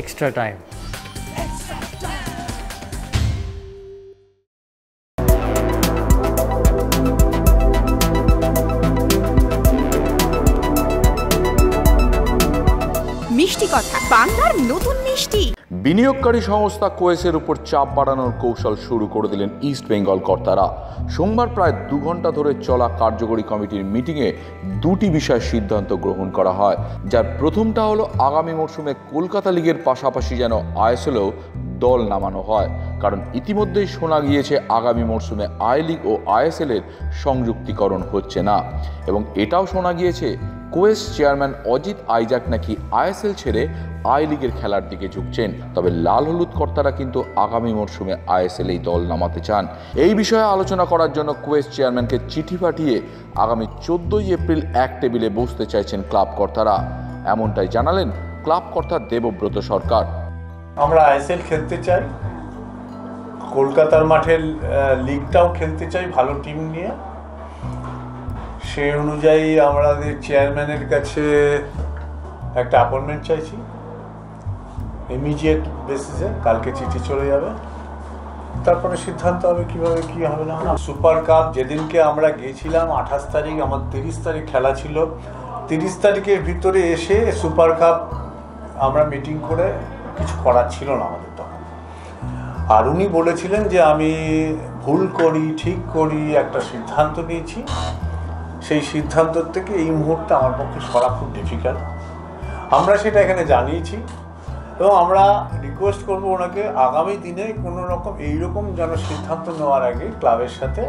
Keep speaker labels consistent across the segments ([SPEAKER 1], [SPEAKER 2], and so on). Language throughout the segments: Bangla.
[SPEAKER 1] extra time.
[SPEAKER 2] মিষ্টি কথা বাংলার নতুন মিষ্টি।
[SPEAKER 3] বিনিয়োগকারী সংস্থা কোয়েসের উপর চাপ বাড়ানোর কৌশল শুরু করে দিলেন ইস্ট বেঙ্গল কর্তারা। সোমবার প্রায় 2 ঘন্টা ধরে চলা কার্যকরী কমিটির মিটিংয়ে দুটি বিষয়ের সিদ্ধান্ত গ্রহণ করা হয়, যার প্রথমটা হলো আগামী মরশুমে কলকাতা লিগের পাশাপাশি যেন আইএসএলেও দল নামানো হয়, কারণ ইতিমধ্যেই শোনা গিয়েছে আগামী মরশুমে আই লিগ ও আইএসএল এর সংযুক্তিকরণ হচ্ছে না, এবং এটাও শোনা গিয়েছে কোয়েস চেয়ারম্যান অজিত আইজাক নাকি আইএসএল ছেড়ে আই লিগের খেলার দিকে ঝুঁকছেন। তবে লাল হলুদ কর্তারা কিন্তু আগামী মরশুমে আইএসএল এই দল নামাতে চান। এই বিষয়ে আলোচনা করার জন্য কোয়েস চেয়ারম্যানকে চিঠি পাঠিয়ে আগামী 14 এপ্রিল এক টেবিলে বসতে চাইছেন ক্লাব কর্তারা। এমনটাই জানালেন ক্লাব কর্তা দেবব্রত সরকার।
[SPEAKER 4] আমরা আইএসএল খেলতে চাই, কলকাতার মাঠে লিগটাও খেলতে চাই ভালো টিম নিয়ে। সেই অনুযায়ী আমাদের চেয়ারম্যানের কাছে একটা অ্যাপয়েন্টমেন্ট চাইছি ইমিডিয়েট বেসিসে। কালকে চিঠি চলে যাবে, তারপরে সিদ্ধান্ত হবে কীভাবে কী হবে না। সুপার কাপ যেদিনকে আমরা গিয়েছিলাম 28 তারিখ, আমার 30 তারিখ খেলা ছিল। 30 তারিখের ভিতরে এসে সুপার কাপ আমরা মিটিং করে কিছু করার ছিল না আমাদের তখন। আর উনি বলেছিলেন যে আমি ভুল করি ঠিক করি একটা সিদ্ধান্ত নিয়েছি, সেই সিদ্ধান্ত থেকে এই মুহূর্তে আমার পক্ষে সরা খুব ডিফিকাল্ট। আমরা সেটা এখানে জানিয়েছি এবং আমরা রিকোয়েস্ট করবো ওনাকে আগামী দিনে কোনো রকম এইরকম যেন সিদ্ধান্ত নেওয়ার আগে ক্লাবের সাথে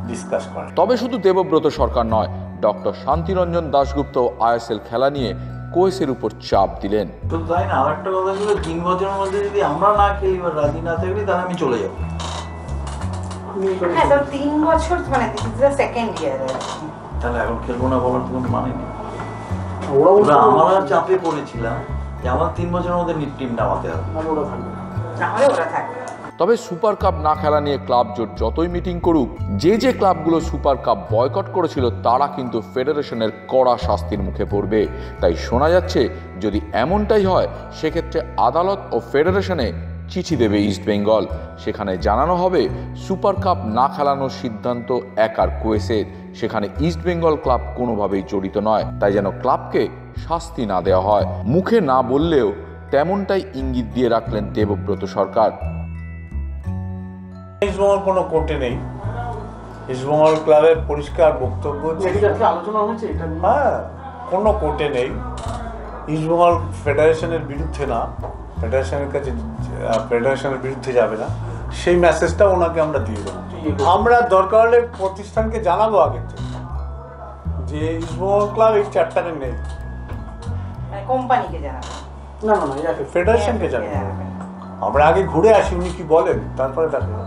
[SPEAKER 4] ডিসকাস করে।
[SPEAKER 3] তবে শুধু দেবব্রত সরকার নয়, ডক্টর শান্তিরঞ্জন দাশগুপ্ত আইএসএল খেলা নিয়ে কোয়েসের উপর চাপ দিলেন।
[SPEAKER 5] তো তাই না, আর একটা কথা ছিল 3 বছরের মধ্যে যদি আমরা না খেলি বা রাজি না থাকলে তাহলে আমি চলে যাবো।
[SPEAKER 6] হ্যাঁ, তো 3 বছর মানে this is the second year.
[SPEAKER 5] তাহলে এখন খেলবো না বলার কোনো মানে নেই। ওরা আমরা চাপে পড়েছিলাম যে আমার 3 বছরের মধ্যে টিম নামাতে হবে,
[SPEAKER 6] ওরা থাকবে।
[SPEAKER 3] তবে সুপার কাপ না খেলা নিয়ে ক্লাব জোট যতই মিটিং করুক, যে ক্লাবগুলো সুপার কাপ বয়কট করেছিল তারা কিন্তু ফেডারেশনের কড়া শাস্তির মুখে পড়বে। তাই শোনা যাচ্ছে যদি এমনটাই হয় সেক্ষেত্রে আদালত ও ফেডারেশনে চিঠি দেবে ইস্ট বেঙ্গল। সেখানে জানানো হবে সুপার কাপ না খেলানোর সিদ্ধান্ত একার কোয়েসের, সেখানে ইস্ট বেঙ্গল ক্লাব কোনোভাবেই জড়িত নয়। তাই যেন ক্লাবকে শাস্তি না দেওয়া হয়। মুখে না বললেও তেমনটাই ইঙ্গিত দিয়ে রাখলেন দেবব্রত সরকার।
[SPEAKER 4] ইস্টবেঙ্গল কোনো কোর্টে নেই, ইস্টবেঙ্গল ক্লাবের পরিষ্কার বক্তব্য
[SPEAKER 7] আলোচনা হয়েছে এটা।
[SPEAKER 4] হ্যাঁ, কোনো কোর্টে নেই। ইস্টবেঙ্গল ফেডারেশনের বিরুদ্ধে না, ফেডারেশনের বিরুদ্ধে যাবে না, সেই মেসেজটা ওনাকে আমরা দিয়ে দেবো। আমরা দরকার হলে প্রতিষ্ঠানকে জানাবো আগে যে ইস্টবেঙ্গল ক্লাব এই চ্যাপ্টারে নেই,
[SPEAKER 6] কোম্পানিকে জানাবো।
[SPEAKER 7] না,
[SPEAKER 4] ফেডারেশনকে জানাবো। আমরা আগে ঘুরে আসি, উনি কি বলেন, তারপরে দেখা যাবে।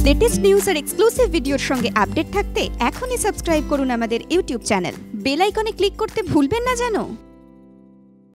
[SPEAKER 2] লেটেস্ট নিউজ আর এক্সক্লুসিভ ভিডিওর সঙ্গে আপডেট থাকতে এখনই সাবস্ক্রাইব করুন আমাদের ইউটিউব চ্যানেল। বেল আইকনে ক্লিক করতে ভুলবেন না যেন।